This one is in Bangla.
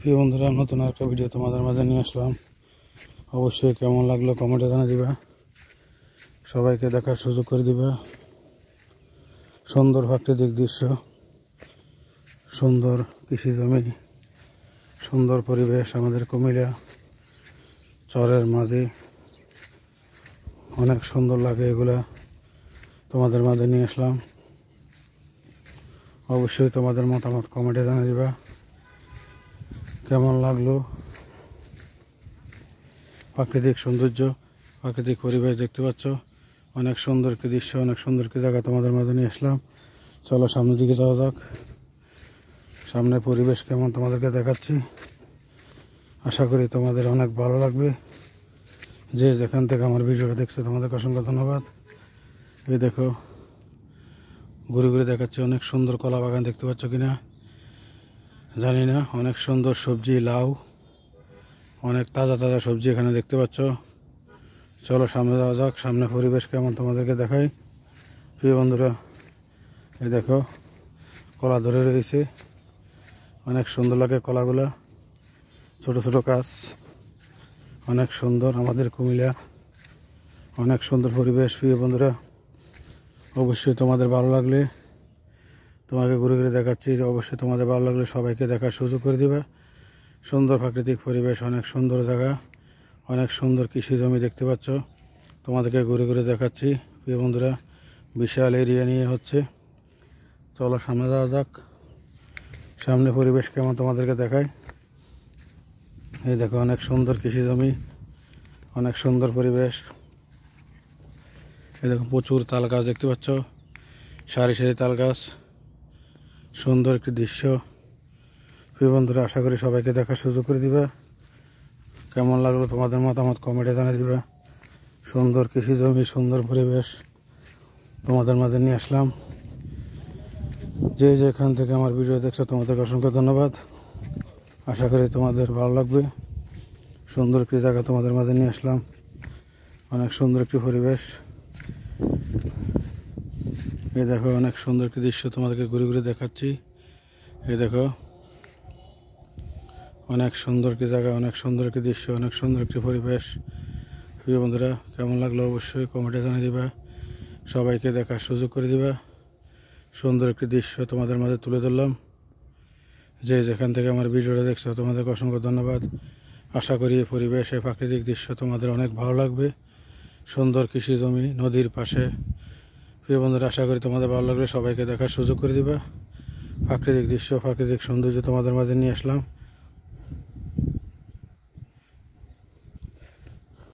প্রিয় বন্ধুরা, নতুন একটা ভিডিও তোমাদের মাঝে নিয়ে আসলাম। অবশ্যই কেমন লাগলো কমেন্টে জানিয়ে দিবা, সবাইকে দেখার সুযোগ করে দিবা। সুন্দর প্রাকৃতিক দৃশ্য, সুন্দর কৃষি জমি, সুন্দর পরিবেশ আমাদের কুমিল্লা চরের মাঝে। অনেক সুন্দর লাগে এগুলা, তোমাদের মাঝে নিয়ে আসলাম। অবশ্যই তোমাদের মতামত কমেন্টে জানিয়ে দিবা কেমন লাগলো। প্রাকৃতিক সৌন্দর্য, প্রাকৃতিক পরিবেশ দেখতে পাচ্ছ, অনেক সুন্দর একটি দৃশ্য, অনেক সুন্দর একটি জায়গা তোমাদের মাঝে নিয়ে আসলাম। চলো সামনের দিকে যাওয়া যাক। সামনে পরিবেশ কেমন তোমাদেরকে দেখাচ্ছি। আশা করি তোমাদের অনেক ভালো লাগবে। যে যেখান থেকে আমার ভিডিওটা দেখছো তোমাদেরকে অসংখ্য ধন্যবাদ। এই দেখো, ঘুরে ঘুরে দেখাচ্ছি অনেক সুন্দর কলা বাগান, দেখতে পাচ্ছ কিনা জানি না। অনেক সুন্দর সবজি, লাউ, অনেক তাজা তাজা সবজি এখানে দেখতে পাচ্ছ। চলো সামনে যাওয়া যাক। সামনে পরিবেশ কেমন তোমাদেরকে দেখাই। প্রিয় বন্ধুরা, এই দেখো কলা ধরে রয়েছে, অনেক সুন্দর লাগে কলাগুলা, ছোট ছোট গাছ, অনেক সুন্দর আমাদের কুমিল্লা, অনেক সুন্দর পরিবেশ। প্রিয় বন্ধুরা, অবশ্যই তোমাদের ভালো লাগলে, তোমাকে ঘুরে ঘুরে দেখাচ্ছি, অবশ্যই তোমাদের ভালো লাগলে সবাইকে দেখার সুযোগ করে দিবা। সুন্দর প্রাকৃতিক পরিবেশ, অনেক সুন্দর জায়গা, অনেক সুন্দর কৃষি জমি দেখতে পাচ্ছ, তোমাদেরকে ঘুরে ঘুরে দেখাচ্ছি। প্রিয় বন্ধুরা, বিশাল এরিয়া নিয়ে হচ্ছে। চলো সামনে যাওয়া যাক। সামনে পরিবেশ কেমন তোমাদেরকে দেখাই। এই দেখো অনেক সুন্দর কৃষি জমি, অনেক সুন্দর পরিবেশ। এই দেখো প্রচুর তাল গাছ দেখতে পাচ্ছ, সারি সারি তাল গাছ, সুন্দর একটি দৃশ্য। প্রিয় বন্ধুরা, আশা করি সবাইকে দেখার সুযোগ করে দিবা। কেমন লাগলো তোমাদের মতামত কমেন্টে জানিয়ে দিবা। সুন্দর কৃষি জমি, সুন্দর পরিবেশ তোমাদের মাঝে নিয়ে আসলাম। যে যেখান থেকে আমার ভিডিও দেখছো তোমাদেরকে অসংখ্য ধন্যবাদ। আশা করি তোমাদের ভালো লাগবে। সুন্দর একটি জায়গা তোমাদের মাঝে নিয়ে আসলাম, অনেক সুন্দর একটি পরিবেশ। এই দেখো অনেক সুন্দর একটি দৃশ্য তোমাদেরকে ঘুরে ঘুরে দেখাচ্ছি। এই দেখো অনেক সুন্দর একটি জায়গা, অনেক সুন্দর একটি দৃশ্য, অনেক সুন্দর একটি পরিবেশ। প্রিয় বন্ধুরা, কেমন লাগলো অবশ্যই কমেন্টে জানিয়ে দিবা, সবাইকে দেখার সুযোগ করে দিবা। সুন্দর একটি দৃশ্য তোমাদের মাঝে তুলে ধরলাম। যে যেখান থেকে আমার ভিডিওটা দেখছো তোমাদেরকে অসংখ্য ধন্যবাদ। আশা করি এই পরিবেশ, এই প্রাকৃতিক দৃশ্য তোমাদের অনেক ভালো লাগবে। সুন্দর কৃষি জমি নদীর পাশে। প্রিয় বন্ধুরা, আশা করি তোমাদের ভালো লাগলে সবাইকে দেখার সুযোগ করে দিবা। প্রাকৃতিক দৃশ্য, প্রাকৃতিক সৌন্দর্য তোমাদের মাঝে নিয়ে আসলাম।